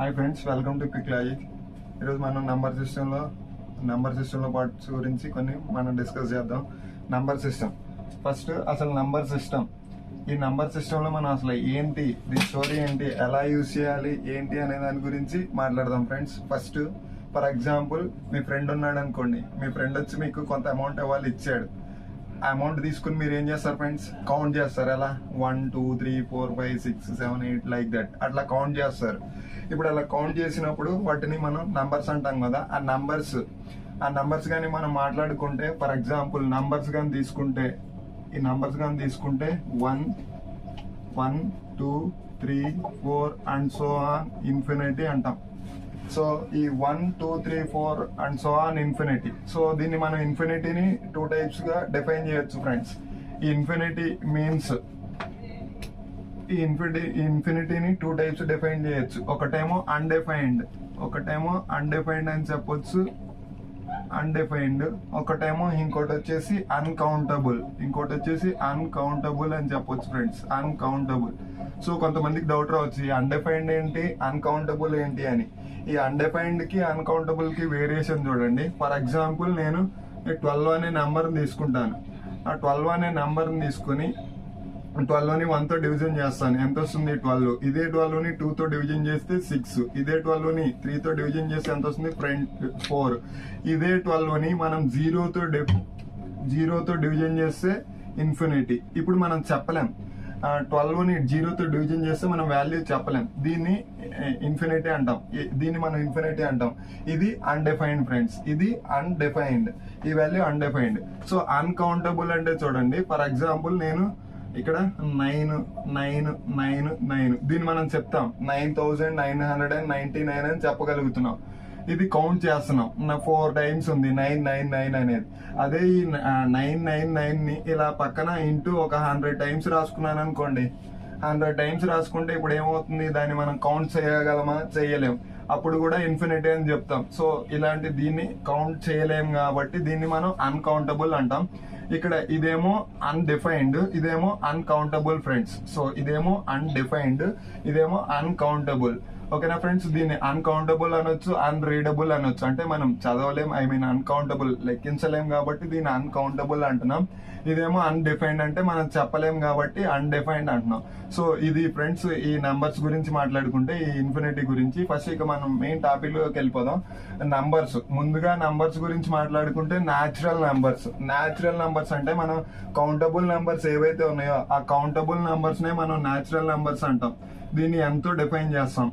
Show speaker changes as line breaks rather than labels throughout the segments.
Hi friends, welcome to quick logic. ఈరోజు మనం number సిస్టంలో పార్ట్స్ గురించి కొన్ని మనం డిస్కస్ చేద్దాం. నంబర్ సిస్టమ్ ఫస్ట్, అసలు నంబర్ సిస్టమ్ ఈ నంబర్ సిస్టంలో మనం అసలు ఏంటి, దీని స్టోరీ ఏంటి, ఎలా యూజ్ చేయాలి ఏంటి అనే దాని గురించి మాట్లాడదాం friends. First for example, me friend ఉన్నాడు అనుకోండి. మీ ఫ్రెండ్ వచ్చి మీకు కొంత అమౌంట్ ఇవ్వాలి, ఇచ్చాడు. ఆ అమౌంట్ తీసుకుని మీరు ఏం చేస్తారు ఫ్రెండ్స్? కౌంట్ చేస్తారు. ఎలా? 1 2 3 4 5 6 7 8 లైక్ దట్ అట్లా కౌంట్ చేస్తారు. ఇప్పుడు అలా కౌంట్ చేసినప్పుడు వాటిని మనం నంబర్స్ అంటాం కదా. ఆ నంబర్స్ కానీ మనం మాట్లాడుకుంటే, ఫర్ ఎగ్జాంపుల్ నంబర్స్ కానీ తీసుకుంటే 1 1 2 3 4 అండ్ సో ఆన్ ఇన్ఫినిటీ అంటాం. సో ఈ 1 2 3 4 and so on infinity. So దీన్ని మనం ఇన్ఫినిటీని 2 టైప్స్ గా డిఫైన్ చేయొచ్చు ఫ్రెండ్స్. ఈ ఇన్ఫినిటీని 2 టైప్స్ డిఫైన్ చేయొచ్చు. ఒకటేమో అన్డిఫైన్డ్ అని చెప్పొచ్చు, అన్డిఫైన్డ్. ఒకటేమో ఇంకోటి వచ్చేసి అన్కౌంటబుల్ అని చెప్పొచ్చు ఫ్రెండ్స్. అన్కౌంటబుల్. సో కొంతమందికి డౌట్ రావచ్చు, అన్డిఫైన్డ్ ఏంటి, అన్కౌంటబుల్ ఏంటి అని. ఈ అన్డిఫైన్డ్ కి అన్కౌంటబుల్ కి వేరియేషన్ చూడండి. ఫర్ ఎగ్జాంపుల్, నేను 12 అనే నెంబర్ తీసుకుంటాను. ఆ 12 అనే నెంబర్ తీసుకుని 12ని 1 తో డివిజన్ చేస్తాను. ఎంత వస్తుంది? 12. ఇదే 12ని 2 తో డివిజన్ చేస్తే 6. ఇదే 12ని 3 తో డివిజన్ చేస్తే ఎంత వస్తుంది? 4. ఇదే 12ని మనం 0 తో డివిజన్ చేస్తే ఇన్ఫినిటీ. ఇప్పుడు మనం చెప్పలేం. 12ని 0 తో డివిజన్ చేస్తే మనం వాల్యూ చెప్పలేం. దీన్ని ఇన్ఫినిటీ అంటాం. ఇది అన్డిఫైన్డ్ ఫ్రెండ్స్. ఈ వాల్యూ అన్డిఫైన్డ్. సో అన్కౌంటబుల్ అంటే చూడండి, ఫర్ ఎగ్జాంపుల్ నేను ఇక్కడ 9 దీన్ని మనం చెప్తాం 9999 అని చెప్పగలుగుతున్నాం. ఇది కౌంట్ చేస్తున్నాం. 4 టైమ్స్ ఉంది 999 అనేది. అదే ఈ 999 ని ఇలా పక్కన ఇంటూ ఒక 100 టైమ్స్ రాసుకున్నాను అనుకోండి. 100 టైమ్స్ రాసుకుంటే ఇప్పుడు ఏమవుతుంది? దాన్ని మనం కౌంట్ చేయగలమా? చేయలేం. అప్పుడు కూడా ఇన్ఫినిటీ అని చెప్తాం. సో ఇలాంటి దీన్ని కౌంట్ చేయలేం కాబట్టి దీన్ని మనం అన్కౌంటబుల్ అంటాం. ఇక్కడ ఇదేమో అన్డిఫైన్డ్, ఇదేమో అన్కౌంటబుల్ ఫ్రెండ్స్. సో ఇదేమో అన్డిఫైన్డ్, ఇదేమో అన్కౌంటబుల్. ఓకేనా ఫ్రెండ్స్? దీన్ని అన్కౌంటబుల్ అనొచ్చు, అన్రీడబుల్ అనొచ్చు. అంటే మనం చదవలేం, అన్కౌంటబుల్ లెక్కించలేం కాబట్టి దీన్ని అన్కౌంటబుల్ అంటున్నాం. ఇదేమో అన్డిఫైన్డ్, అంటే మనం చెప్పలేం కాబట్టి అన్డిఫైన్డ్ అంటున్నాం. సో ఇది ఫ్రెండ్స్ ఈ నంబర్స్ గురించి మాట్లాడుకుంటే, ఈ ఇన్ఫినిటీ గురించి. ఫస్ట్ ఇక మనం మెయిన్ టాపిక్ లోకి వెళ్ళిపోదాం. నంబర్స్. ముందుగా నంబర్స్ గురించి మాట్లాడుకుంటే న్యాచురల్ నంబర్స్ అంటే మనం కౌంటబుల్ నంబర్స్ ఏవైతే ఉన్నాయో ఆ కౌంటబుల్ నంబర్స్ నే మనం న్యాచురల్ నంబర్స్ అంటాం. దీన్ని ఎంతో డిఫైన్ చేస్తాం.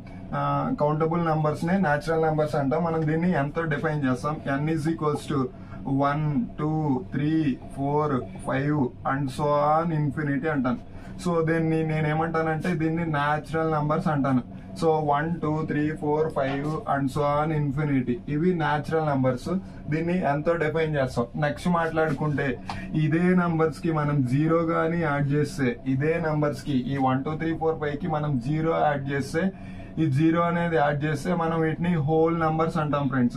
కౌంటబుల్ నంబర్స్ నే న్యాచురల్ నంబర్స్ అంటాం. మనం దీన్ని ఎంతో డిఫైన్ చేస్తాం. n = 1 2 3 4 5 and so on infinity అంటాను. సో దీన్ని నేనేమంటానంటే దీన్ని న్యాచురల్ నంబర్స్ అంటాను. So 1 2 3 4 5 and so on infinity, ఇవి న్యాచురల్ నంబర్స్. దీన్ని ఎంతో డిఫైన్ చేస్తాం. నెక్స్ట్ మాట్లాడుకుంటే, ఇదే నంబర్స్ కి మనం 0 గానీ యాడ్ చేస్తే, ఇదే నంబర్స్ కి ఈ 1 2 3 4 5 కి మనం 0 యాడ్ చేస్తే, ఈ 0 అనేది యాడ్ చేస్తే మనం వీటిని హోల్ నంబర్స్ అంటాం ఫ్రెండ్స్.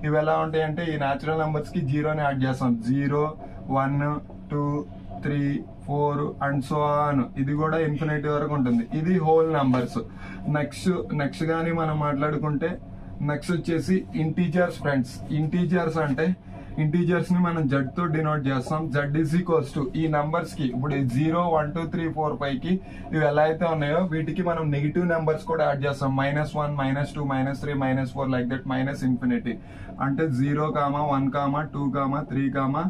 ఇవి ఎలా ఉంటాయంటే, ఈ న్యాచురల్ నంబర్స్ కి 0ని యాడ్ చేస్తాం. 0 1 2 3 4 అండ్ సో ఆన్. ఇది కూడా ఇన్ఫినిటీ వరకు ఉంటుంది. ఇది హోల్ నంబర్స్. నెక్స్ట్ గానీ మనం మాట్లాడుకుంటే, నెక్స్ట్ వచ్చేసి ఇంటీజర్స్ ఫ్రెండ్స్. ఇంటీజర్స్ ని మనం z తో డినోట్ చేస్తాం. z = ఈ నంబర్స్ కి, ఇప్పుడు 0 1 2 3 4 5 కి ఇవి ఎలా అయితే ఉన్నాయో వీటికి మనం నెగిటివ్ నెంబర్స్ కూడా యాడ్ చేస్తాం. -1 -2 -3 -4 లైక్ దట్ ఇన్ఫినిటీ. అంటే 0 1 2 3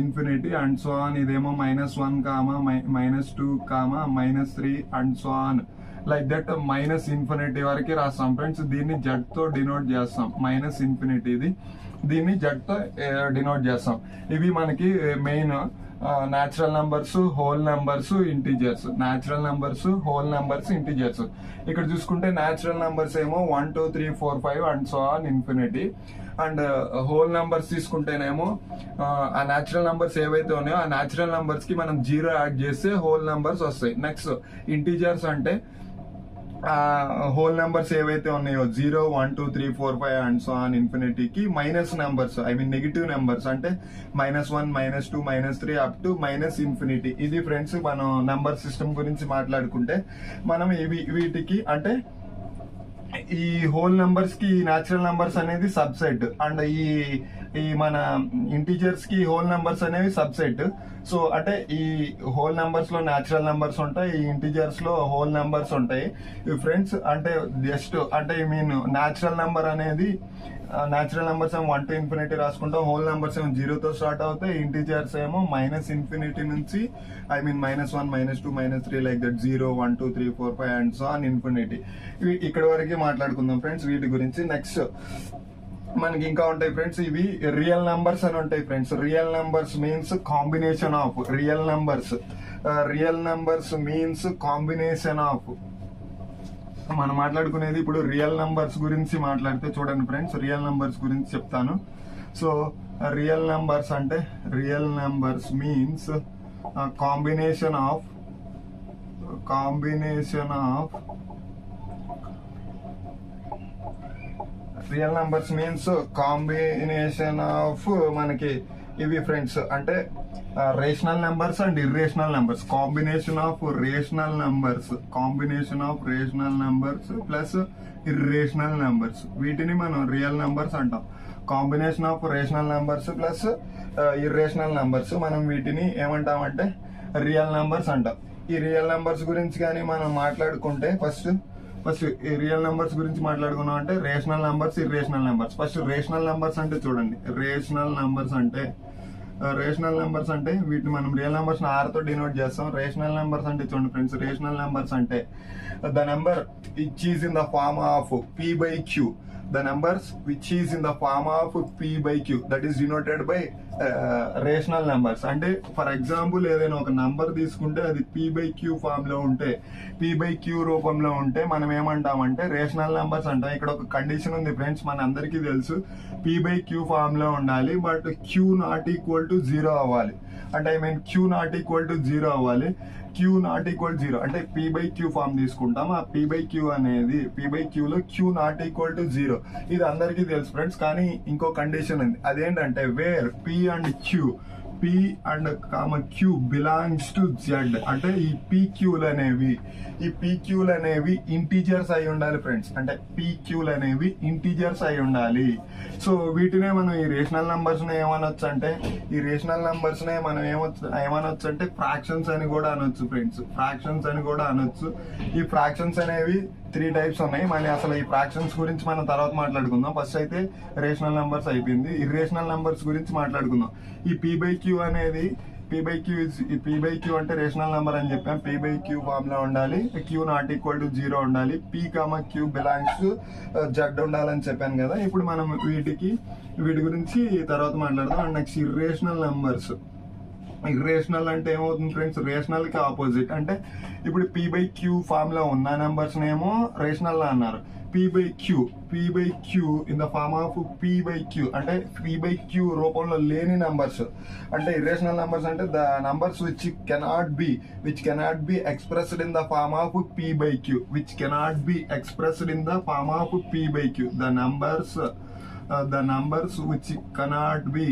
ఇన్ఫినిటీ అండ్ సో ఆన్. ఇదేమో -1 -2 -3 and so on like that infinity వరకు రాస్తాం ఫ్రెండ్స్. దీన్ని z తో డినోట్ చేస్తాం. ఇన్ఫినిటీ దీన్ని z తో డినోట్ చేస్తాం. ఇవి మనకి main natural numbers, whole numbers, integers. ఇక్కడ చూసుకుంటే న్యాచురల్ నంబర్స్ ఏమో 1 2 3 4 5 and so on infinity. And whole numbers తీసుకుంటేనేమో ఆ న్యాచురల్ నంబర్స్ ఏవైతే ఉన్నాయో ఆ న్యాచురల్ నంబర్స్ కి మనం 0 యాడ్ చేస్తే హోల్ నంబర్స్ వస్తాయి. నెక్స్ట్ ఇంటీజర్స్ అంటే హోల్ నెంబర్స్ ఏవైతే ఉన్నాయో 0, 1, 2, 3, 4, 5 అండ్ సో ఆన్ ఇన్ఫినిటీకి minus numbers, I mean negative numbers అంటే -1, -2, -3 అప్ టు మైనస్ ఇన్ఫినిటీ. ఇది ఫ్రెండ్స్ మనం నెంబర్ సిస్టమ్ గురించి మాట్లాడుకుంటే మనం వీటికి అంటే ఈ హోల్ నెంబర్స్ కి న్యాచురల్ నెంబర్స్ అనేది సబ్సెట్ అండ్ ఈ మన ఇంటీజర్స్ కి హోల్ నెంబర్స్ అనేవి సబ్సెట్. సో అంటే ఈ హోల్ నెంబర్స్ లో న్యాచురల్ నెంబర్స్ ఉంటాయి, ఈ ఇంటీజర్స్ లో హోల్ నెంబర్స్ ఉంటాయి. ఫ్రెండ్స్ అంటే జస్ట్ అంటే ఐ మీన్ న్యాచురల్ నెంబర్ అనేది న్యాచురల్ నెంబర్స్ ఏమో 1 to ఇన్ఫినిటీ రాసుకుంటాం, హోల్ నెంబర్స్ ఏమో 0 తో స్టార్ట్ అవుతాయి, ఇంటీజర్స్ ఏమో -ఇన్ఫినిటీ నుంచి I mean -1, -2, -3 like that 0, 1, 2, 3, 4, 5 and so on infinity. ఇక్కడ వరకే మాట్లాడుకుందాం ఫ్రెండ్స్ వీటి గురించి. నెక్స్ట్ మనకి ఇంకా ఉంటాయి ఫ్రెండ్స్, ఇవి రియల్ నెంబర్స్ అని ఉంటాయి friends. Real numbers means combination of real numbers. Real numbers means combination of. మనం మాట్లాడుకునేది ఇప్పుడు రియల్ నంబర్స్ గురించి మాట్లాడితే చూడండి ఫ్రెండ్స్, రియల్ నంబర్స్ గురించి చెప్తాను. సో రియల్ నంబర్స్ అంటే real numbers means combination of real numbers means combination of మనకి ఇవి ఫ్రెండ్స్ అంటే rational numbers and irrational numbers. Combination of rational numbers plus irrational numbers, వీటిని మనం రియల్ నెంబర్స్ అంటాం. Combination of rational numbers plus irrational numbers, మనం వీటిని ఏమంటామంటే real numbers అంటాం. ఈ రియల్ నెంబర్స్ గురించి కానీ మనం మాట్లాడుకుంటే ఫస్ట్ ఈ రియల్ నెంబర్స్ గురించి మాట్లాడుకున్నాం అంటే rational numbers, irrational numbers. First rational numbers అంటే చూడండి, రేషనల్ నెంబర్స్ అంటే వీటిని మనం రియల్ నెంబర్స్ R తో డినోట్ చేస్తాం. రేషనల్ నెంబర్స్ అంటే చూడండి ఫ్రెండ్స్, రేషనల్ నెంబర్స్ అంటే the number which is in the form of P/Q. The numbers which is in the form of P/Q, that is denoted by rational numbers. అంటే for example ఏదైనా ఒక number తీసుకుంటే అది P/Q form లో ఉంటే, P/Q రూపంలో ఉంటే మనం ఏమంటామంటే రేషనల్ నెంబర్స్ అంటాం. ఇక్కడ ఒక కండిషన్ ఉంది ఫ్రెండ్స్, మన అందరికీ తెలుసు P/Q ఫామ్ లో ఉండాలి, but Q not equal to 0 అవ్వాలి. అంటే I mean Q not equal to 0 అవ్వాలి. Q నాట్ ఈక్వల్ 0 అంటే P/Q ఫామ్ తీసుకుంటాం. ఆ P/Q అనేది P/Q లో Q నాట్ ఈక్వల్ టు 0. ఇది అందరికీ తెలుసు ఫ్రెండ్స్, కానీ ఇంకో కండిషన్ ఉంది. అదేంటంటే where P and Q belongs to Z. అంటే ఈ PQలు అనేవి ఇంటీజర్స్ అయి ఉండాలి ఫ్రెండ్స్. అంటే PQలు అనేవి ఇంటీజర్స్ అయి ఉండాలి. సో వీటినే మనం ఈ రేషనల్ నంబర్స్ ఏమనొచ్చు అంటే, ఈ రేషనల్ నంబర్స్ మనం ఏమనొచ్చు అంటే ఫ్రాక్షన్స్ అని కూడా అనొచ్చు ఫ్రెండ్స్. ఈ ఫ్రాక్షన్స్ అనేవి 3 టైప్స్ ఉన్నాయి. మళ్ళీ అసలు ఈ ఫ్రాక్షన్స్ గురించి మనం తర్వాత మాట్లాడుకుందాం. ఫస్ట్ అయితే రేషనల్ నెంబర్స్ అయిపోయింది, ఇర్రేషనల్ నెంబర్స్ గురించి మాట్లాడుకుందాం. ఈ P/Q అనేది P/Q అంటే రేషనల్ నెంబర్ అని చెప్పాం. P/Q ఫామ్ లో ఉండాలి, Q నాట్ ఈక్వల్ టు 0 ఉండాలి, P/Q బిలాంగ్స్ టు Z ఉండాలని చెప్పాను కదా. ఇప్పుడు మనం వీటి గురించి తర్వాత మాట్లాడదాం. And next irrational numbers. Irrational అంటే ఏమవుతుంది ఫ్రెండ్స్, రేషనల్ కి ఆపోజిట్. అంటే ఇప్పుడు P/Q ఫామ్ లో ఉన్న నెంబర్స్ నేమో రేషనల్ అన్నారు. P/Q in the form of P/Q అంటే P/Q రూపంలో లేని నంబర్స్. అంటే ఇర్రేషనల్ నంబర్స్ అంటే the numbers which cannot be expressed in the form of P/Q, the numbers which cannot be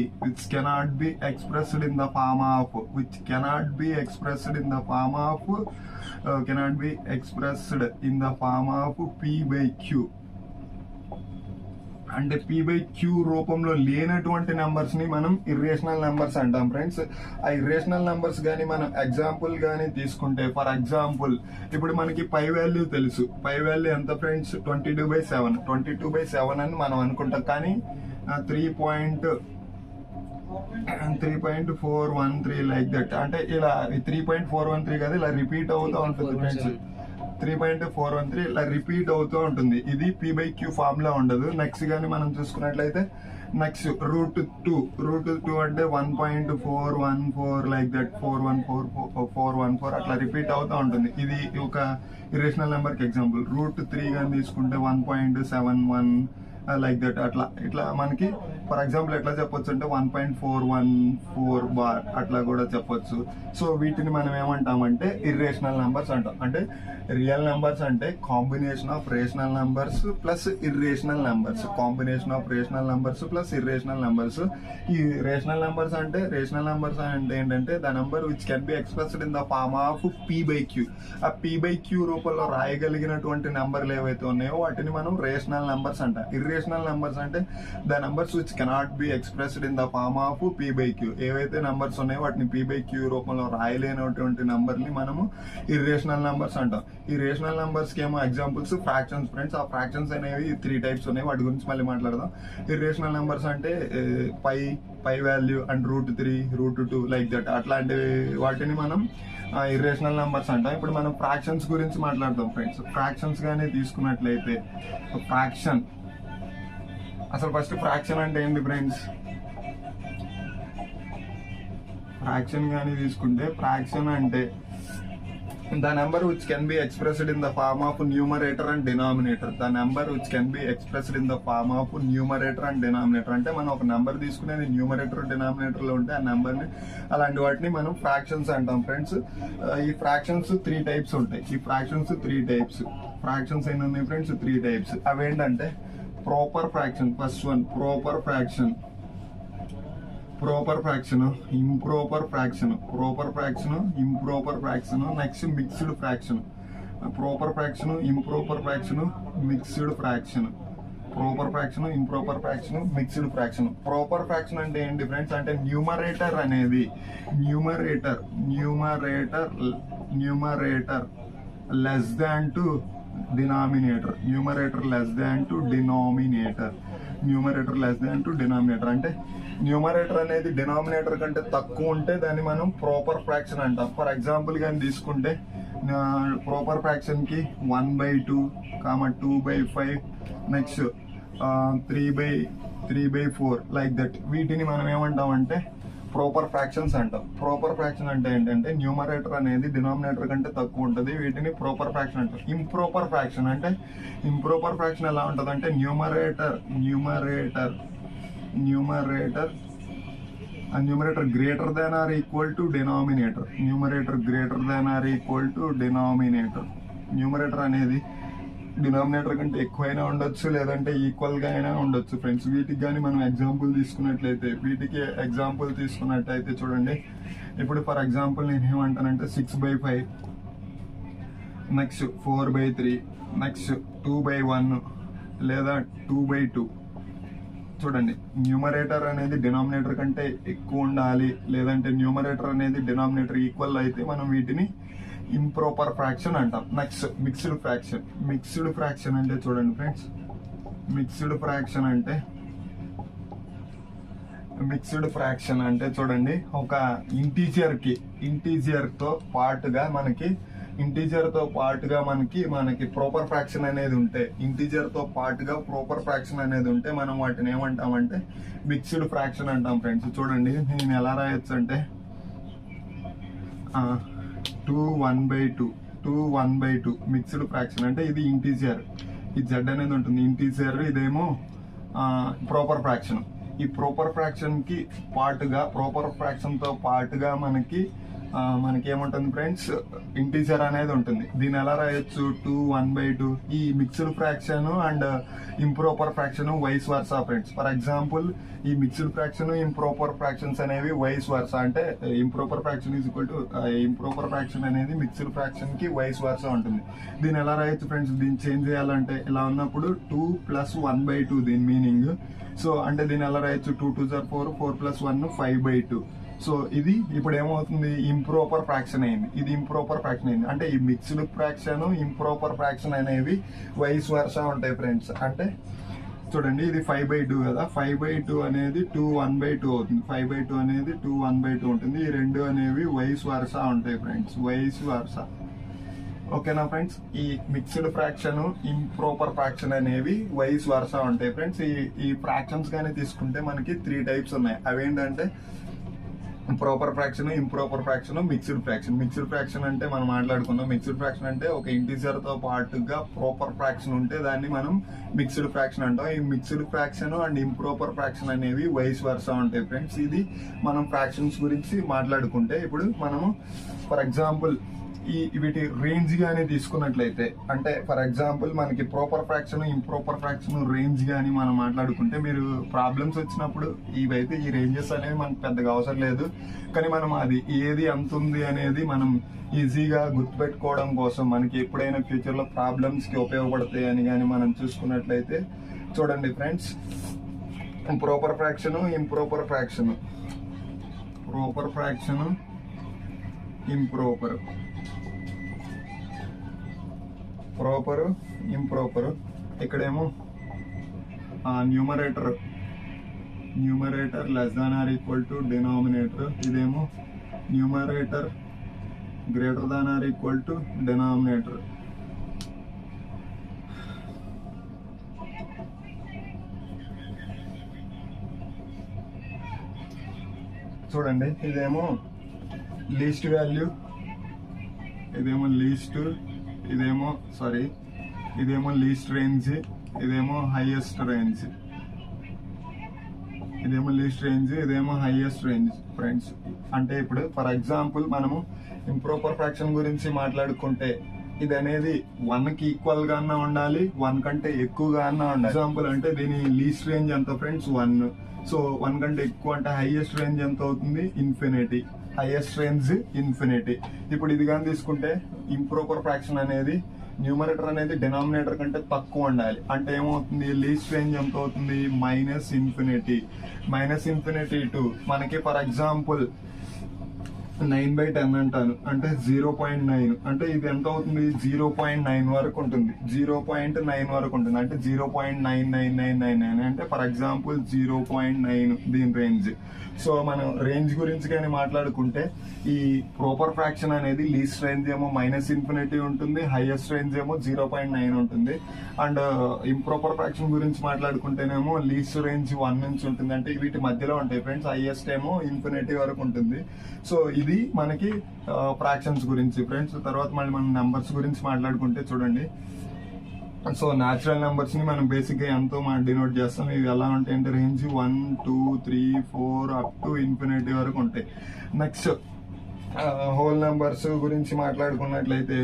expressed in the form of P/Q. అంటే P/Q రూపంలో లేనటువంటి numbers ని మనం ఇర్రేషనల్ నెంబర్స్ అంటాం ఫ్రెండ్స్. ఆ ఇర్రేషనల్ నెంబర్స్ గానీ మనం ఎగ్జాంపుల్ గానీ తీసుకుంటే, ఫర్ ఎగ్జాంపుల్ ఇప్పుడు మనకి పై వాల్యూ తెలుసు. పై వాల్యూ ఎంత ఫ్రెండ్స్, 22/7 అని మనం అనుకుంటాం. కానీ 3.413 లైక్ దట్. అంటే ఇలా 3.413 కదా, ఇలా రిపీట్ అవుతూ ఉంటుంది ఫ్రెండ్స్. 3.413 ఇలా రిపీట్ అవుతూ ఉంటుంది. ఇది P/Q ఫామ్ లో ఉండదు. నెక్స్ట్ కానీ మనం చూసుకున్నట్లయితే నెక్స్ట్ √2 అంటే 1.414 లైక్ దట్, 414 అట్లా రిపీట్ అవుతూ ఉంటుంది. ఇది ఒక ఇర్రేషనల్ నెంబర్ కి ఎగ్జాంపుల్. √3 కానీ తీసుకుంటే 1.71 లైక్ దట్. ఇట్లా మనకి ఫర్ ఎగ్జాంపుల్ ఎట్లా చెప్పొచ్చు అంటే 1.414 బార్ అట్లా కూడా చెప్పొచ్చు. సో వీటిని మనం ఏమంటామంటే ఇర్రేషనల్ నెంబర్స్ అంటాం. అంటే రియల్ నెంబర్స్ అంటే combination of rational numbers plus irrational numbers, combination of rational numbers plus irrational numbers. ఈ రేషనల్ నెంబర్స్ అంటే ఏంటంటే the number which can be expressed in the form of p/q. ఆ p/q రూపంలో రాయగలిగినటువంటి నెంబర్లు ఏవైతే ఉన్నాయో వాటిని మనం రేషనల్ నెంబర్స్ అంటాం. ఇర్రేషనల్ నెంబర్స్ అంటే the numbers which cannot be expressed in the form of p/q. ఏవైతే నెంబర్స్ ఉన్నాయో వాటిని p/q రూపంలో రాయలేనటువంటి నెంబర్ ని మనము ఇర్రేషనల్ నెంబర్స్ అంటాం. ఈ రేషనల్ నెంబర్స్ కి ఏమో ఎగ్జాంపుల్స్ ఫ్రాక్షన్స్ ఫ్రెండ్స్. ఆ ఫ్రాక్షన్స్ అనేవి 3 టైప్స్ ఉన్నాయి, వాటి గురించి మళ్ళీ మాట్లాడదాం. ఇర్రేషనల్ నెంబర్స్ అంటే pi value and √3, √2 like that అట్లాంటి వాటిని మనం ఇర్రేషనల్ నెంబర్స్ అంటాం. ఇప్పుడు మనం ఫ్రాక్షన్స్ గురించి మాట్లాడదాం ఫ్రెండ్స్. ఫ్రాక్షన్స్ గానీ తీసుకున్నట్లయితే ఫ్రాక్షన్, అసలు ఫస్ట్ ఫ్రాక్షన్ అంటే ఏంటి ఫ్రెండ్స్? ఫ్రాక్షన్ గానీ తీసుకుంటే ఫ్రాక్షన్ అంటే the number which can be expressed in the form of numerator and denominator. The number which can be expressed in the form of numerator and denominator. అంటే మనం ఒక number తీసుకునేది numerator denominator లో ఉంటే ఆ నెంబర్ ని, అలాంటి వాటిని మనం ఫ్రాక్షన్స్ అంటాం ఫ్రెండ్స్. ఈ ఫ్రాక్షన్స్ 3 టైప్స్ ఉంటాయి. ఈ ఫ్రాక్షన్స్ 3 టైప్స్. ఫ్రాక్షన్స్ ఎన్ని ఉన్నాయి ఫ్రెండ్స్? 3 టైప్స్. అవేంటంటే proper fraction, first one proper fraction, improper fraction, next mixed fraction. Proper fraction, improper fraction, mixed fraction. Proper fraction, improper fraction, mixed fraction. Proper fraction అంటే ఏంటి friends? అంటే numerator అనేది numerator less than to denominator. అంటే numerator అనేది denominator కంటే తక్కువ ఉంటే దాన్ని మనం ప్రాపర్ ఫ్రాక్షన్ అంటాం. ఫర్ ఎగ్జాంపుల్ కానీ తీసుకుంటే ప్రాపర్ ఫ్రాక్షన్ కి 1/2, 2/5, నెక్స్ట్ 3/4 లైక్ దట్. వీటిని మనం ఏమంటాం అంటే ప్రాపర్ ఫ్రాక్షన్స్ అంటాం. ప్రాపర్ ఫ్రాక్షన్ అంటే ఏంటంటే న్యూమరేటర్ అనేది డినామినేటర్ కంటే తక్కువ ఉంటుంది, వీటిని ప్రాపర్ ఫ్రాక్షన్ అంటాం. ఇంప్రాపర్ ఫ్రాక్షన్ అంటే ఎలా ఉంటుంది అంటే numerator greater than or equal to denominator. Numerator అనేది డినామినేటర్ కంటే ఎక్కువైనా ఉండొచ్చు, లేదంటే ఈక్వల్ గా అయినా ఉండొచ్చు ఫ్రెండ్స్. వీటికి కానీ మనం ఎగ్జాంపుల్ తీసుకున్నట్లయితే చూడండి. ఇప్పుడు ఫర్ ఎగ్జాంపుల్ నేను ఏమంటానంటే 6/5, నెక్స్ట్ 4/3, నెక్స్ట్ 2/1 లేదా 2/2. చూడండి, న్యూమరేటర్ అనేది డినామినేటర్ కంటే ఎక్కువ ఉండాలి, లేదంటే న్యూమరేటర్ అనేది డినామినేటర్ ఈక్వల్ అయితే మనం వీటిని ఇంప్రాపర్ ఫ్రాక్షన్ అంటాం. నెక్స్ట్ మిక్స్డ్ ఫ్రాక్షన్ అంటే చూడండి ఫ్రెండ్స్, మిక్స్డ్ ఫ్రాక్షన్ అంటే చూడండి, ఒక ఇంటీజర్ తో పాటుగా మనకి ప్రాపర్ ఫ్రాక్షన్ అనేది ఉంటే మనం వాటిని ఏమంటామంటే మిక్స్డ్ ఫ్రాక్షన్ అంటాం ఫ్రెండ్స్. చూడండి నేను ఎలా రాయొచ్చు అంటే 2/1/2 మిక్స్డ్ ఫ్రాక్షన్ అంటే ఇది ఇంటీజర్, ఈ z అనేది ఉంటుంది ఇంటీజర్, ఇదేమో ప్రాపర్ ఫ్రాక్షన్. ఈ ప్రాపర్ ఫ్రాక్షన్ తో పాటుగా మనకి ఏముంటుంది ఫ్రెండ్స్? ఇంటీజర్ అనేది ఉంటుంది. దీన్ని ఎలా రాయొచ్చు? 2/1/2. ఈ mixed fraction and improper fraction vice versa friends. For example ఈ మిక్స్డ్ ఫ్రాక్షన్, ఇంప్రాపర్ ఫ్రాక్షన్స్ అనేవి వైస్ వర్సా. అంటే ఇంప్రాపర్ ఫ్రాక్షన్ అనేది మిక్స్డ్ ఫ్రాక్షన్ కి వైస్ వర్సా ఉంటుంది. దీన్ని ఎలా రాయొచ్చు ఫ్రెండ్స్? దీన్ని చేంజ్ చేయాలంటే ఇలా ఉన్నప్పుడు 2 + 1/2 దీని మీనింగ్. సో అంటే దీన్ని ఎలా రాయొచ్చు? 2 2 = 4, 4 + 1 5/2. సో ఇది ఇప్పుడు ఏమవుతుంది? ఇంప్రాపర్ ఫ్రాక్షన్ అయింది. అంటే ఈ మిక్స్డ్ ఫ్రాక్షన్, ఇంప్రాపర్ ఫ్రాక్షన్ అనేవి వైస్ వర్సా ఉంటాయి ఫ్రెండ్స్. అంటే చూడండి, ఇది 5/2 కదా, 5/2 అనేది 2/1/2 అవుతుంది. 5/2 అనేది 2/1/2 ఉంటుంది. ఈ రెండు అనేవి వైస్ వర్సా ఉంటాయి ఫ్రెండ్స్, ఓకేనా ఫ్రెండ్స్? ఈ మిక్స్డ్ ఫ్రాక్షన్, ఇంప్రాపర్ ఫ్రాక్షన్ అనేవి వైస్ వర్సా ఉంటాయి. ఫ్రెండ్స్, ఈ ఫ్రాక్షన్స్ కానీ తీసుకుంటే మనకి 3 టైప్స్ ఉన్నాయి. అవేంటంటే 1 + 1 + 1 = 2, 2 + 1 = 5, 5 + 1 = 10, 10 + 1 = 20, 20 + 1 = 30, 30 + 1 = 40, 40 + 1 = 50, 50 + 1 = 100, 100 + 1 = 200, 200 + 1 = 300, 300 + 1 = 500, 500 + 1 = 1000, 1000 + 1 = 1,000, 1000 + 1 = 1,000. Proper fraction, improper fraction, mixed fraction. Mixed fraction అంటే మనం మాట్లాడుకున్నాం. మిక్స్డ్ ఫ్రాక్షన్ అంటే ఒక ఇంటీజర్ తో పాటుగా ప్రాపర్ ఫ్రాక్షన్ ఉంటే దాన్ని మనం మిక్స్డ్ ఫ్రాక్షన్ అంటాం. ఈ mixed fraction and improper fraction అనేవి వైస్ వర్సా ఉంటాయి ఫ్రెండ్స్. ఇది మనం ఫ్రాక్షన్స్ గురించి మాట్లాడుకుంటే ఇప్పుడు మనము ఫర్ ఎగ్జాంపుల్ వీటి రేంజ్ గానీ తీసుకున్నట్లయితే, అంటే ఫర్ ఎగ్జాంపుల్ మనకి proper fraction, improper fraction range గానీ మనం మాట్లాడుకుంటే, మీరు ప్రాబ్లమ్స్ వచ్చినప్పుడు ఇవైతే ఈ రేంజెస్ అనేవి మనకు పెద్దగా అవసరం లేదు, కానీ మనం అది ఏది ఎంత ఉంది అనేది మనం ఈజీగా గుర్తుపెట్టుకోవడం కోసం, మనకి ఎప్పుడైనా ఫ్యూచర్ లో ప్రాబ్లమ్స్ కి ఉపయోగపడతాయి అని కానీ మనం చూసుకున్నట్లయితే చూడండి friends, proper fraction, improper fraction, proper fraction, improper, proper, improper. ఇక్కడేమో numerator less than or equal to denominator, ఇదేమో numerator greater than or equal to denominator. చూడండి, ఇదేమో లీస్ట్ వాల్యూ, ఇదేమో లీస్ట్, ఇదేమో లీస్ట్ రేంజ్, ఇదేమో హైయెస్ట్ రేంజ్, ఇదేమో least range, ఇదేమో highest range friends. అంటే ఇప్పుడు ఫర్ ఎగ్జాంపుల్ మనము ఇంప్రాపర్ ఫ్రాక్షన్ గురించి మాట్లాడుకుంటే ఇది అనేది 1 కి ఈక్వల్ గా ఉండాలి, 1 కంటే ఎక్కువగా ఉండాలి. ఎగ్జాంపుల్ అంటే దీని లీస్ట్ రేంజ్ ఎంత ఫ్రెండ్స్, 1. సో 1 కంటే ఎక్కువ అంటే హైయెస్ట్ రేంజ్ ఎంత అవుతుంది, ఇన్ఫినిటీ. Highest range infinity. ఇప్పుడు ఇది కానీ తీసుకుంటే ఇంప్రాపర్ ఫ్రాక్షన్ అనేది న్యూమరేటర్ అనేది డినామినేటర్ కంటే తక్కువ ఉండాలి. అంటే ఏమవుతుంది, లీస్ట్ రేంజ్ ఎంత అవుతుంది, మైనస్ ఇన్ఫినిటీ టు మనకి ఫర్ ఎగ్జాంపుల్ 9/10 అంటాను, అంటే 0.9. అంటే ఇది ఎంత అవుతుంది, 0.9 వరకు ఉంటుంది, 0.9 వరకు ఉంటుంది. అంటే 0.99999 అంటే ఫర్ ఎగ్జాంపుల్ 0.9 దీని రేంజ్. సో మనం రేంజ్ గురించి కానీ మాట్లాడుకుంటే ఈ ప్రాపర్ ఫ్రాక్షన్ అనేది లీస్ట్ రేంజ్ ఏమో -ఇన్ఫినిటీ ఉంటుంది, హైయెస్ట్ రేంజ్ ఏమో 0.9 ఉంటుంది. అండ్ ఇంప్రాపర్ ఫ్రాక్షన్ గురించి మాట్లాడుకుంటేనేమో లీస్ట్ రేంజ్ 1 నుంచి ఉంటుంది. అంటే వీటి మధ్యలో ఉంటాయి ఫ్రెండ్స్. హైయెస్ట్ ఏమో ఇన్ఫినిటీ వరకు ఉంటుంది. సో ఇది మనకి ఫ్రాక్షన్స్ గురించి ఫ్రెండ్స్. తర్వాత మళ్ళీ మనం నెంబర్స్ గురించి మాట్లాడుకుంటే చూడండి, సో న్యాచురల్ నెంబర్స్ ని మనం బేసిక్ గా ఎంతో మనం డినోట్ చేస్తాం. ఇవి ఎలా ఉంటాయి అంటే రేంజ్ 1, 2, 3, 4 అప్ టు ఇన్ఫినిటీ వరకు ఉంటాయి. నెక్స్ట్ హోల్ నెంబర్స్ గురించి మాట్లాడుకున్నట్లయితే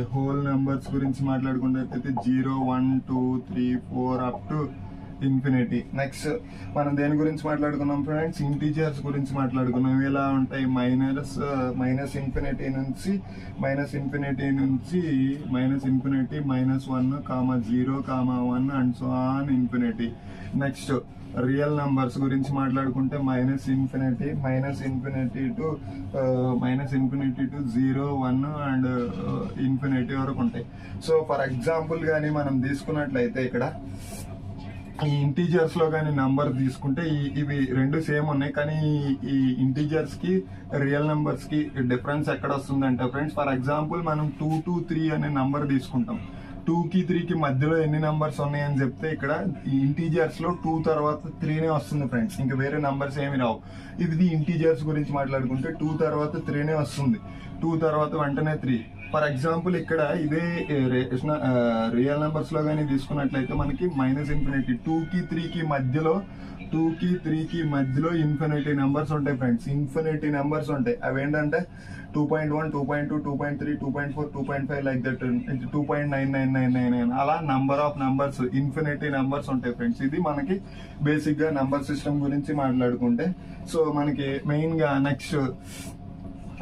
0, 1, 2, 3, 4 అప్ టు ఇన్ఫినిటీ. నెక్స్ట్ మనం దేని గురించి మాట్లాడుకున్నాం ఫ్రెండ్స్, ఇంటీజర్స్ గురించి మాట్లాడుకున్నాం. ఎలా ఉంటాయి, మైనస్ ఇన్ఫినిటీ నుంచి -1, -0, 1 and so on infinity. Next real numbers గురించి మాట్లాడుకుంటే -ఇన్ఫినిటీ టు 0, 1 అండ్ ఇన్ఫినిటీ వరకు ఉంటాయి. సో ఫర్ ఎగ్జాంపుల్ గానీ మనం తీసుకున్నట్లయితే ఇక్కడ ఈ ఇంటీజర్స్ లో కానీ నంబర్ తీసుకుంటే ఇవి రెండు సేమ్ ఉన్నాయి, కానీ ఈ ఇంటీజర్స్ కి రియల్ నంబర్స్ కి డిఫరెన్స్ ఎక్కడ వస్తుందంటే ఫ్రెండ్స్, ఫర్ ఎగ్జాంపుల్ మనం 2 to 3 అనే నంబర్ తీసుకుంటాం. 2 కి 3 కి మధ్యలో ఎన్ని నంబర్స్ ఉన్నాయని చెప్తే ఇక్కడ ఈ ఇంటీజర్స్ లో 2 తర్వాత 3నే వస్తుంది ఫ్రెండ్స్, ఇంకా వేరే నంబర్స్ ఏమి రావు. ఇది ఇంటీజర్స్ గురించి మాట్లాడుకుంటే 2 తర్వాత 3నే వస్తుంది, 2 తర్వాత వెంటనే 3. ఫర్ ఎగ్జాంపుల్ ఇక్కడ ఇదే రియల్ నెంబర్స్ లో కానీ తీసుకున్నట్లయితే మనకి -ఇన్ఫినిటీ 2 కి 3 కి మధ్యలో ఇన్ఫినిటీ నెంబర్స్ ఉంటాయి ఫ్రెండ్స్. ఇన్ఫినిటీ నెంబర్స్ ఉంటాయి. అవి ఏంటంటే 2.1, 2.2, 2.3, 2.4, 2.5 లైక్ దట్ 2.9999 అలా number of numbers infinity numbers ఉంటాయి ఫ్రెండ్స్. ఇది మనకి బేసిక్ గా నంబర్ సిస్టమ్ గురించి మాట్లాడుకుంటే. సో మనకి మెయిన్ గా నెక్స్ట్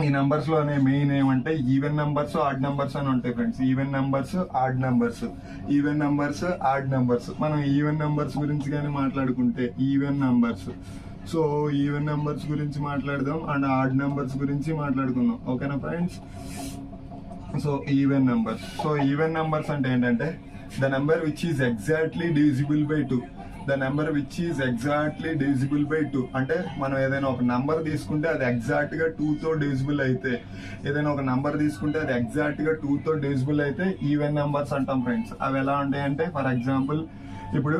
ఈ నంబర్స్ లోనే మెయిన్ ఏమంటే ఈవెన్ నంబర్స్, ఆడ్ నంబర్స్ అని ఉంటాయి friends. Even numbers, add numbers. మనం ఈవెన్ నంబర్స్ గురించి కానీ మాట్లాడుకుంటే even numbers. So even numbers గురించి మాట్లాడదాం అండ్ ఆడ్ నంబర్స్ గురించి మాట్లాడుకుందాం, ఓకేనా ఫ్రెండ్స్. సో ఈవెన్ నంబర్స్ అంటే ఏంటంటే the number which is exactly divisible by 2. అంటే మనం ఏదైనా ఒక నంబర్ తీసుకుంటే అది ఎగ్జాక్ట్ గా 2 తో డివిజిబుల్ అయితే, ఈవెన్ నంబర్స్ అంటాం ఫ్రెండ్స్. అవి ఎలా ఉంటాయంటే ఫర్ ఎగ్జాంపుల్ ఇప్పుడు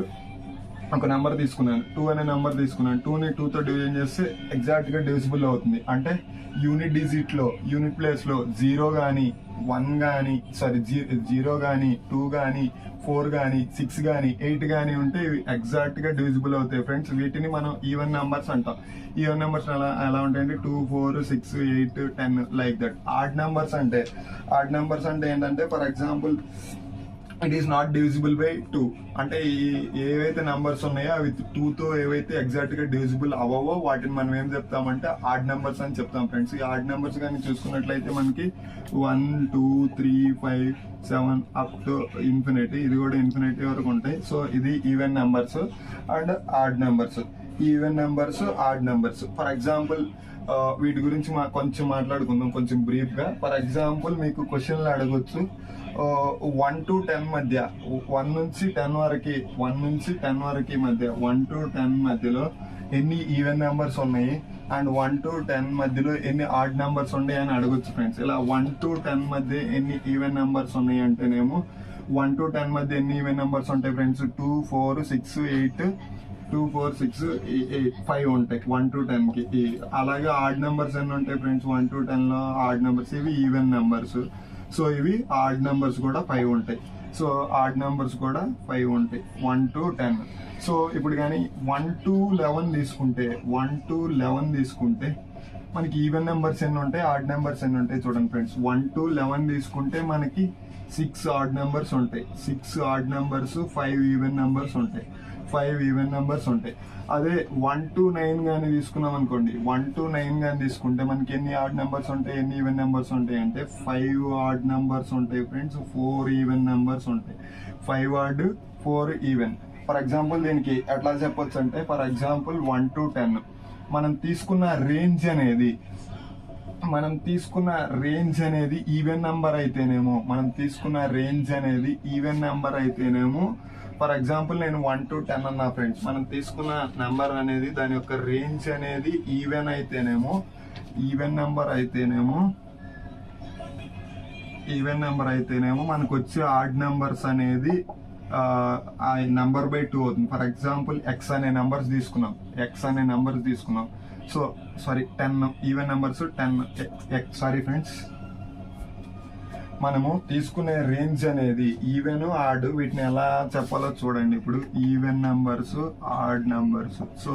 ఒక నెంబర్ తీసుకున్నాను, 2 అనే నెంబర్ తీసుకున్నాను, 2ని 2తో డివిజన్ చేస్తే ఎగ్జాక్ట్గా డివిజిబుల్ అవుతుంది. అంటే యూనిట్ డిజిట్లో యూనిట్ ప్లేస్లో 0 కానీ 1 కానీ 0 కానీ 2 కానీ 4 కానీ 6 కానీ 8 కానీ ఉంటే ఇవి ఎగ్జాక్ట్గా డివిజిబుల్ అవుతాయి ఫ్రెండ్స్. వీటిని మనం ఈవెన్ నెంబర్స్ అంటాం. ఈవెన్ నెంబర్స్ ఎలా ఉంటాయంటే 2, 4, 6, 8, 10 లైక్ దట్. ఆడ్ నెంబర్స్ అంటే ఏంటంటే for example it is not divisible by 2. అంటే ఏవైతే నంబర్స్ ఉన్నాయో అవి 2తో ఏవైతే ఎగ్జాక్ట్ గా డివిజిబుల్ అవ్వవో వాటిని మనం ఏం చెప్తామంటే ఆడ్ నెంబర్స్ అని చెప్తాం ఫ్రెండ్స్. ఈ ఆడ్ నెంబర్స్ కానీ చూసుకున్నట్లయితే మనకి 1, 2, 3, 5, 7 అప్ టు ఇన్ఫినిటీ, ఇది కూడా ఇన్ఫినిటీ వరకు ఉంటాయి. సో ఇది even numbers and odd numbers. Even numbers, odd numbers. For example వీటి గురించి కొంచెం మాట్లాడుకుందాం కొంచెం బ్రీఫ్ గా. ఫర్ ఎగ్జాంపుల్ మీకు క్వశ్చన్లు అడగొచ్చు 1 to 10 మధ్య, 1 నుంచి 10 వరకు మధ్య, 1 to 10 మధ్యలో ఎన్ని ఈవెన్ నెంబర్స్ ఉన్నాయి అండ్ 1 to 10 మధ్యలో ఎన్ని ఆడ్ నెంబర్స్ ఉన్నాయి అని అడగొచ్చు ఫ్రెండ్స్. ఇలా 1 to 10 మధ్య ఎన్ని ఈవెన్ నెంబర్స్ ఉన్నాయి అంటేనేమో 1 to 10 మధ్య ఎన్ని ఈవెన్ నెంబర్స్ ఉంటాయి ఫ్రెండ్స్? 2, 4, 6, 8, 2, 4, 6, 8, 5 ఉంటాయి 1 to 10 కి. అలాగే ఆడ్ నెంబర్స్ ఎన్ని ఉంటాయి ఫ్రెండ్స్? 1 to 10 లో ఆడ్ నెంబర్స్, ఇవి ఈవెన్ నెంబర్స్. సో ఇవి ఆడ్ నెంబర్స్ కూడా 5 ఉంటాయి. సో ఆడ్ నెంబర్స్ కూడా 5 ఉంటాయి 1 to 10. సో ఇప్పుడు కానీ 1 to 11 తీసుకుంటే మనకి ఈవెన్ నెంబర్స్ ఎన్ని ఉంటాయి, ఆడ్ నెంబర్స్ ఎన్ని ఉంటాయి చూడండి ఫ్రెండ్స్. 1 to 11 తీసుకుంటే మనకి 6 ఆడ్ నెంబర్స్ ఉంటాయి, 6 ఆడ్ నెంబర్స్, 5 ఈవెన్ నెంబర్స్ ఉంటాయి, 5 ఈవెన్ నెంబర్స్ ఉంటాయి. అదే 1 to 9 కానీ తీసుకున్నాం అనుకోండి, 1 to 9 కానీ తీసుకుంటే మనకి ఎన్ని ఆడ్ నెంబర్స్ ఉంటాయి, ఎన్ని ఈవెన్ నెంబర్స్ ఉంటాయి అంటే 5 ఆడ్ నెంబర్స్ ఉంటాయి ఫ్రెండ్స్, 4 ఈవెన్ నెంబర్స్ ఉంటాయి. 5 ఆడ్, 4 ఈవెన్. ఫర్ ఎగ్జాంపుల్ దీనికి ఎట్లా చెప్పొచ్చు అంటే ఫర్ ఎగ్జాంపుల్ 1 to 10 మనం తీసుకున్న రేంజ్ అనేది ఈవెన్ నెంబర్ అయితేనేమో ఫర్ ఎగ్జాంపుల్ నేను 1 to 10 అన్నా ఫ్రెండ్స్. మనం తీసుకున్న నెంబర్ అనేది దాని యొక్క రేంజ్ అనేది ఈవెన్ నెంబర్ అయితేనేమో మనకు వచ్చే ఆడ్ నెంబర్స్ అనేది ఆ నెంబర్ బై 2 అవుతుంది. ఫర్ ఎగ్జాంపుల్ ఎక్స్ అనే నెంబర్స్ తీసుకున్నాం. So sorry 10 even numbers 10. Sorry friends, మనము తీసుకునే రేంజ్ అనేది ఈవెన్, ఆడ్, వీటిని ఎలా చెప్పాలో చూడండి. ఇప్పుడు even numbers, odd numbers. So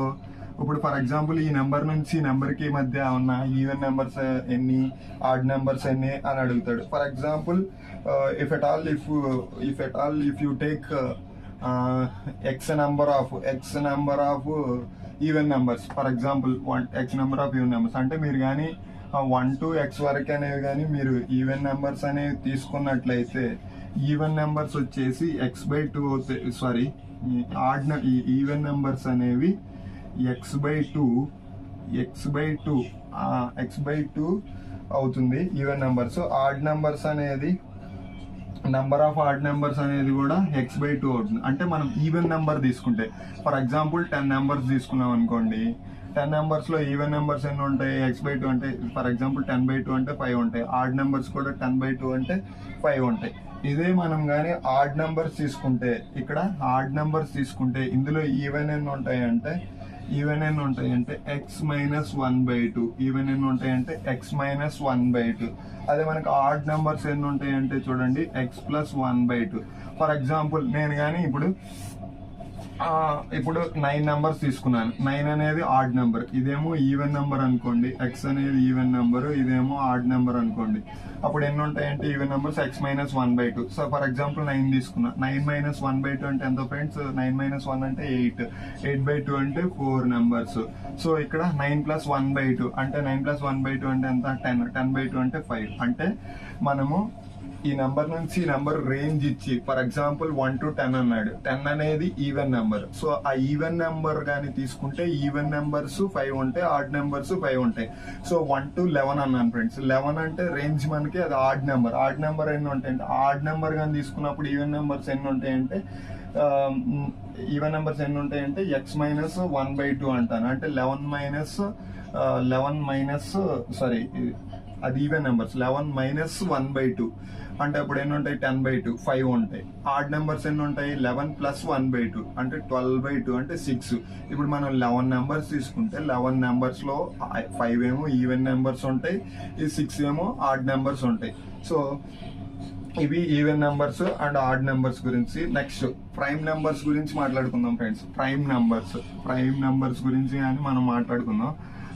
ఇప్పుడు ఫర్ ఎగ్జాంపుల్ ఈ నెంబర్ నుంచి ఈ నెంబర్ కి మధ్య ఉన్న ఈవెన్ నెంబర్స్ ఎన్ని, ఆడ్ నెంబర్స్ ఎన్ని అని అడుగుతాడు. For example if at all if you take X number of even numbers, for example X number of even numbers అంటే మీరు కానీ 1 to x వరకు అనేవి కానీ మీరు ఈవెన్ నెంబర్స్ అనేవి తీసుకున్నట్లయితే ఈవెన్ నెంబర్స్ వచ్చేసి x/2 అవుతాయి. సారీ, ఈవెన్ నెంబర్స్ అనేవి x/2 అవుతుంది ఈవెన్ నెంబర్స్. ఆడ్ నెంబర్స్ అనేది నెంబర్ ఆఫ్ ఆడ్ నెంబర్స్ అనేది కూడా x/2 అవుతుంది. అంటే మనం ఈవెన్ నెంబర్ తీసుకుంటే ఫర్ ఎగ్జాంపుల్ 10 నెంబర్స్ తీసుకున్నాం అనుకోండి, 10 నెంబర్స్ లో ఈవెన్ నెంబర్స్ ఎన్ని ఉంటాయి, x/2 అంటే ఫర్ ఎగ్జాంపుల్ 10/2 అంటే 5 ఉంటాయి. ఆడ్ నెంబర్స్ కూడా 10/2 అంటే 5 ఉంటాయి. ఇదే మనం కానీ ఆడ్ నెంబర్స్ తీసుకుంటే, ఇక్కడ ఆడ్ నెంబర్స్ తీసుకుంటే ఇందులో ఈవెన్ ఎన్ని ఉంటాయి అంటే x-1/2. ఈవెన్ ఎన్ని ఉంటాయి అంటే x-1/2. అదే మనకి ఆడ్ నెంబర్స్ ఎన్ని ఉంటాయి అంటే చూడండి x+1/2. ఫర్ ఎగ్జాంపుల్ నేను కానీ ఇప్పుడు 9 నెంబర్స్ తీసుకున్నాను. 9 అనేది ఆడ్ నెంబర్, ఇదేమో ఈవెన్ నెంబర్ అనుకోండి. x అనేది ఈవెన్ నెంబర్, ఇదేమో ఆడ్ నెంబర్ అనుకోండి. అప్పుడు ఎన్ని ఉంటాయంటే even numbers x-1/2. So for example 9 తీసుకున్నా. 9-1/2 అంటే ఎంత ఫ్రెండ్స్? 9-1 అంటే 8. 8/2 అంటే 4 నెంబర్స్. సో ఇక్కడ 9+1/2 అంటే 9+1/2 అంటే ఎంత? 10. 10/2 అంటే 5. అంటే మనము ఈ నెంబర్ నుంచి ఈ నెంబర్ రేంజ్ ఇచ్చి ఫర్ ఎగ్జాంపుల్ 1 to 10 అన్నాడు. 10 అనేది ఈవెన్ నెంబర్. సో ఆ ఈవెన్ నెంబర్ కానీ తీసుకుంటే ఈవెన్ నెంబర్స్ 5 ఉంటాయి, ఆడ్ నెంబర్స్ 5 ఉంటాయి. సో 1 to 11 అన్నాను ఫ్రెండ్స్. 11 అంటే రేంజ్ మనకి అది ఆడ్ నెంబర్. ఆడ్ నెంబర్ ఎన్ని ఉంటాయంటే ఆడ్ నెంబర్ కానీ తీసుకున్నప్పుడు ఈవెన్ నెంబర్స్ ఎన్ని ఉంటాయంటే x-1/2 అంటాను. అంటే 11 మైనస్ అది ఈవెన్ నెంబర్స్. 11 మైనస్ 1/2 అంటే అప్పుడు ఎన్ని ఉంటాయి? 10/2, 5 ఉంటాయి. ఆడ్ నెంబర్స్ ఎన్ని ఉంటాయి? 11 ప్లస్ 1/2 అంటే 12/2 అంటే 6. ఇప్పుడు మనం 11 నెంబర్స్ తీసుకుంటే 11 నెంబర్స్ లో 5 ఏమో ఈవెన్ నెంబర్స్ ఉంటాయి, ఈ 6 ఏమో ఆడ్ నెంబర్స్ ఉంటాయి. సో ఇవి even numbers and odd numbers గురించి. నెక్స్ట్ ప్రైమ్ నెంబర్స్ గురించి మాట్లాడుకుందాం ఫ్రెండ్స్. ప్రైమ్ నెంబర్స్ గురించి కానీ మనం మాట్లాడుకుందాం.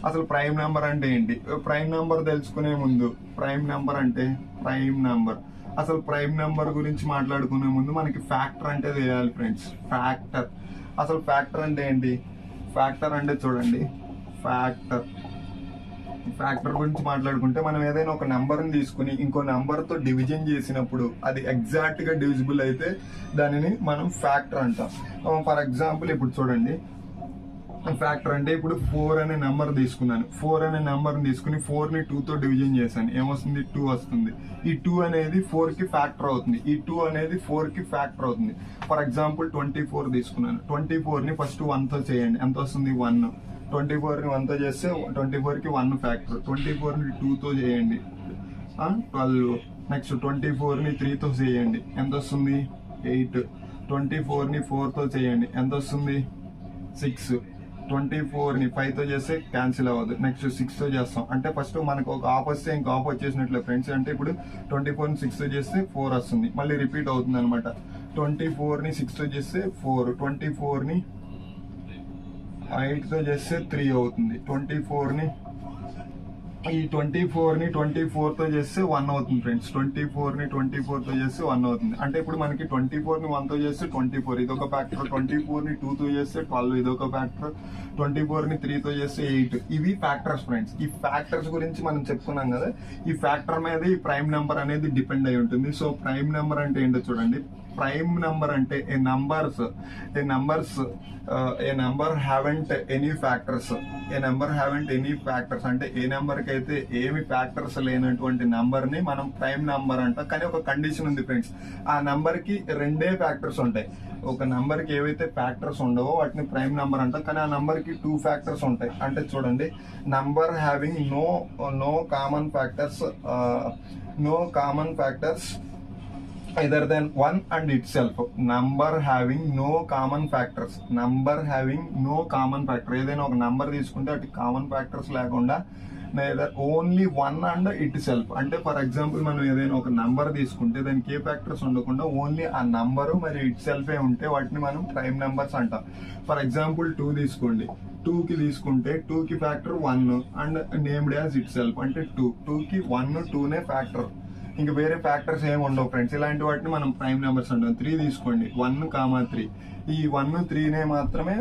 అసలు ప్రైమ్ నెంబర్ అంటే ఏంటి? ప్రైమ్ నెంబర్ తెలుసుకునే ముందు అసలు ప్రైమ్ నెంబర్ గురించి మాట్లాడుకునే ముందు మనకి ఫ్యాక్టర్ అంటే తెలియాలి ఫ్రెండ్స్. అసలు ఫ్యాక్టర్ అంటే ఏంటి? ఫ్యాక్టర్ అంటే చూడండి, ఫ్యాక్టర్ గురించి మాట్లాడుకుంటే మనం ఏదైనా ఒక నెంబర్ని తీసుకుని ఇంకో నెంబర్తో డివిజన్ చేసినప్పుడు అది ఎగ్జాక్ట్ గా డివిజిబుల్ అయితే దానిని మనం ఫ్యాక్టర్ అంటాం. ఫర్ ఎగ్జాంపుల్ ఇప్పుడు చూడండి, ఫ్యాక్టర్ అంటే ఇప్పుడు 4 అనే నెంబర్ తీసుకున్నాను. 4 అనే నెంబర్ తీసుకుని 4ని 2తో డివిజన్ చేశాను. ఏమొస్తుంది? 2 వస్తుంది. ఈ 2 అనేది 4కి ఫ్యాక్టర్ అవుతుంది. ఈ 2 అనేది 4కి ఫ్యాక్టర్ అవుతుంది. ఫర్ ఎగ్జాంపుల్ 24 తీసుకున్నాను. 24ని ఫస్ట్ 1తో చేయండి. ఎంత వస్తుంది? 1. 24ని 1తో చేస్తే 24కి 1 ఫ్యాక్టర్. 24ని 2తో చేయండి, 12. నెక్స్ట్ 24ని 3తో చేయండి, ఎంత వస్తుంది? 8. 24ని 4తో చేయండి, ఎంత వస్తుంది? 6. 24ని 5తో చేస్తే క్యాన్సిల్ అవ్వదు. నెక్స్ట్ 6తో చేస్తాం. అంటే ఫస్ట్ మనకు ఒక ఆఫ్ వస్తే ఇంకో ఆఫ్ వచ్చేసినట్లే ఫ్రెండ్స్. అంటే ఇప్పుడు 24ని 6తో చేస్తే 4 వస్తుంది, మళ్ళీ రిపీట్ అవుతుంది అనమాట. 24ని 6తో చేస్తే 4, 24ని 8తో చేస్తే 3 అవుతుంది. 24ని 24తో చేస్తే 1 అవుతుంది ఫ్రెండ్స్. 24ని 24తో చేస్తే 1 అవుతుంది. అంటే ఇప్పుడు మనకి 24ని 1తో చేస్తే 24, ఇదొక ఫ్యాక్టర్. 24ని 2తో చేస్తే 12, ఇదొక ఫ్యాక్టర్. 24ని 3తో చేస్తే 8. ఇవి ఫ్యాక్టర్స్ ఫ్రెండ్స్. ఈ ఫ్యాక్టర్స్ గురించి మనం చెప్పుకున్నాం కదా. ఈ ఫ్యాక్టర్ మీద ఈ ప్రైమ్ నెంబర్ అనేది డిపెండ్ అయి ఉంటుంది. సో ప్రైమ్ నెంబర్ అంటే ఏంటో చూడండి. ప్రైమ్ నెంబర్ అంటే ఏ నెంబర్ హ్యావెంట్ ఎనీ ఫ్యాక్టర్స్. అంటే ఏ నెంబర్ కి అయితే ఏమి ఫ్యాక్టర్స్ లేనటువంటి నెంబర్ ని మనం ప్రైమ్ నెంబర్ అంటాం. కానీ ఒక కండిషన్ ఉంది ఫ్రెండ్స్. ఆ నెంబర్ కి 2 ఫ్యాక్టర్స్ ఉంటాయి. ఒక నెంబర్ కి ఏవైతే ఫ్యాక్టర్స్ ఉండవో వాటిని ప్రైమ్ నెంబర్ అంటాం. కానీ ఆ నెంబర్ కి 2 ఫ్యాక్టర్స్ ఉంటాయి. అంటే చూడండి, number having no common factors either than 1 and itself. Number having no common factors. ఏదైనా ఒక నంబర్ తీసుకుంటే అటు కామన్ ఫ్యాక్టర్స్ లేకుండా ఓన్లీ 1 అండ్ ఇట్ సెల్ఫ్. అంటే ఫర్ ఎగ్జాంపుల్ మనం ఏదైనా ఒక నంబర్ తీసుకుంటే దానికి ఏ ఫ్యాక్టర్స్ ఉండకుండా ఓన్లీ ఆ నంబరు మరియు ఇట్ సెల్ఫే ఉంటే వాటిని మనం ప్రైమ్ నెంబర్స్ అంటాం. ఫర్ ఎగ్జాంపుల్ 2 తీసుకోండి. 2కి తీసుకుంటే 2కి factor 1 and named as it self. అంటే 2కి 1, 2నే ఫ్యాక్టర్, ఇంకా వేరే ఫ్యాక్టర్స్ ఏమి ఉండవు ఫ్రెండ్స్. ఇలాంటి వాటిని మనం ప్రైమ్ నెంబర్స్ అంటాం. 3 తీసుకోండి, 1, 3. ఈ 1, 3నే మాత్రమే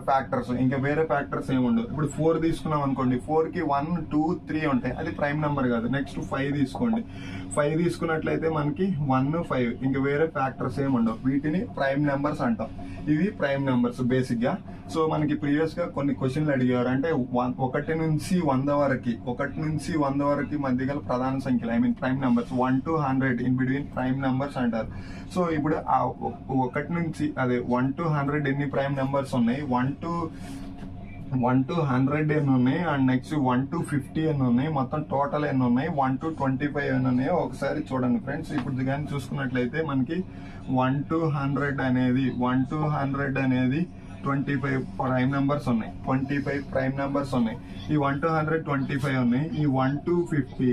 ఫ్యాక్టర్స్, ఇంకా వేరే ఫ్యాక్టర్స్ ఏమి ఉండవు. ఇప్పుడు 4 తీసుకున్నాం అనుకోండి, 4కి 1, 2, 3 ఉంటాయి, అది ప్రైమ్ నెంబర్ కాదు. నెక్స్ట్ 5 తీసుకోండి. 5 తీసుకున్నట్లయితే మనకి 1, 5, ఇంకా వేరే ఫ్యాక్టర్స్ ఏమి ఉండవు. వీటిని ప్రైమ్ నెంబర్స్ అంటాం. ఇవి ప్రైమ్ నెంబర్స్ బేసిక్ గా. సో మనకి ప్రీవియస్ గా కొన్ని క్వశ్చన్లు అడిగారు. అంటే 1 నుంచి 100 వరకు మధ్య గల ప్రధాన సంఖ్యలు, prime numbers 1 to 100 in between prime numbers అంటారు. సో ఇప్పుడు 1 నుంచి 1 to 100 ఎన్ని ప్రైమ్ నెంబర్స్ ఉన్నాయి? 1 to 100 ఎన్ని ఉన్నాయి, అండ్ నెక్స్ట్ 1 to 50 ఎన్ని ఉన్నాయి, మొత్తం టోటల్ ఎన్ని ఉన్నాయి, 1 to 25 ఎన్ని ఉన్నాయి ఒకసారి చూడండి ఫ్రెండ్స్. ఇప్పుడు కానీ చూసుకున్నట్లయితే మనకి 1 to 100 అనేది 25 ప్రైమ్ నెంబర్స్ ఉన్నాయి. 25 ప్రైమ్ నెంబర్స్ ఉన్నాయి. ఈ 1 to 100 25 ఉన్నాయి. ఈ 1 to 50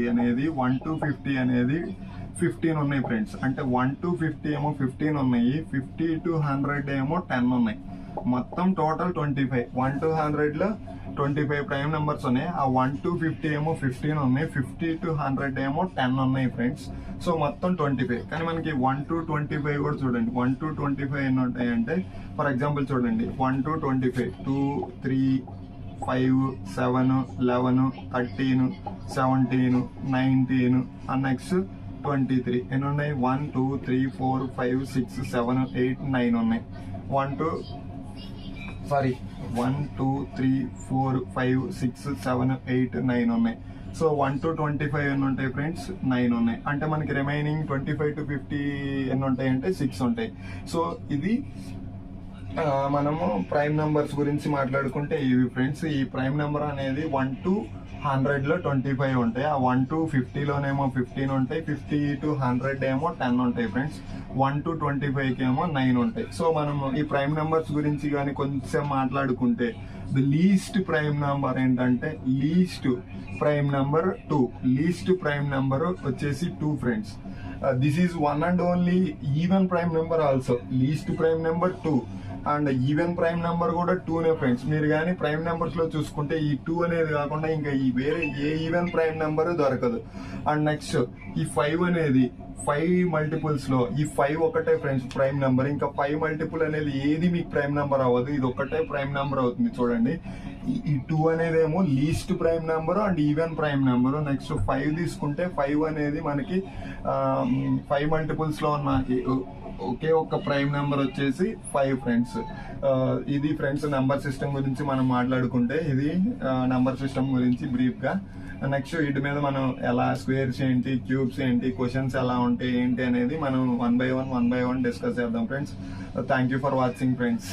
అనేది 15 ఉన్నాయి ఫ్రెండ్స్. అంటే 1 to 50 ఏమో 15 ఉన్నాయి, 50 to 100 ఏమో 10 ఉన్నాయి. మొత్తం టోటల్ 25. 1 to 100 లో 25 ప్రైమ్ నెంబర్స్ ఉన్నాయి. ఆ 1 to 50 ఏమో 15 ఉన్నాయి, 50 to 100 ఏమో 10 ఉన్నాయి ఫ్రెండ్స్. సో మొత్తం 25. కానీ మనకి 1 to 25 కూడా చూడండి. 1 to 25 ఎన్ని ఉంటాయంటే ఫర్ ఎగ్జాంపుల్ చూడండి, 1 to 25 2, 3, 5, 7, 11, 13, 17, 19 అండ్ నెక్స్ట్ 23 ఎన్ని ఉన్నాయి? 1, 2, 3, 4, 5, 6, 7, 8, 9 ఉన్నాయి. 1, 2, 3, 4, 5, 6, 7, 8, 9 ఉన్నాయి. సో 1 to 25 ఎన్ని ఉంటాయి ఫ్రెండ్స్? 9 ఉన్నాయి. అంటే మనకి రిమైనింగ్ 25 to 50 ఎన్ని ఉంటాయి అంటే 6 ఉంటాయి. సో ఇది మనము ప్రైమ్ నెంబర్స్ గురించి మాట్లాడుకుంటే ఇవి ఫ్రెండ్స్. ఈ ప్రైమ్ నెంబర్ అనేది 1 to 100లో 25 ఉంటాయి. ఆ 1 to 50లోనేమో 15 ఉంటాయి, 50 to 100 ఏమో 10 ఉంటాయి ఫ్రెండ్స్. 1 to 25 ఏమో 9 ఉంటాయి. సో మనం ఈ ప్రైమ్ నెంబర్స్ గురించి కానీ కొంచెం మాట్లాడుకుంటే ది లీస్ట్ ప్రైమ్ నెంబర్ ఏంటంటే least prime number 2. Least prime number వచ్చేసి 2 friends. This is one and only even prime number also. Least prime number 2 and even prime number కూడా 2నే ఫ్రెండ్స్. మీరు కానీ ప్రైమ్ నెంబర్స్ లో చూసుకుంటే ఈ 2 అనేది కాకుండా ఇంకా ఈ వేరే ఏ ఈవెన్ ప్రైమ్ నెంబర్ దొరకదు. అండ్ నెక్స్ట్ ఈ 5 అనేది 5 మల్టిపుల్స్ లో ఈ 5 ఒకటే ఫ్రెండ్స్ ప్రైమ్ నెంబర్. ఇంకా 5 మల్టిపుల్ అనేది ఏది మీకు ప్రైమ్ నెంబర్ అవ్వదు, ఇది ఒకటే ప్రైమ్ నెంబర్ అవుతుంది. చూడండి, ఈ 2 అనేది ఏమో least prime number and even prime number. Next 5 తీసుకుంటే 5 అనేది మనకి 5 మల్టిపుల్స్ లో ఉన్న ఒకే ఒక్క ప్రైమ్ నెంబర్ వచ్చేసి 5 ఫ్రెండ్స్. ఇది ఫ్రెండ్స్ నెంబర్ సిస్టమ్ గురించి మనం మాట్లాడుకుంటే ఇది నెంబర్ సిస్టమ్ గురించి బ్రీఫ్ గా. నెక్స్ట్ వీటి మీద మనం ఎలా స్క్వేర్స్ ఏంటి, క్యూబ్స్ ఏంటి, క్వశ్చన్స్ ఎలా ఉంటాయి ఏంటి అనేది మనం వన్ బై వన్ డిస్కస్ చేద్దాం friends. Thank you for watching friends.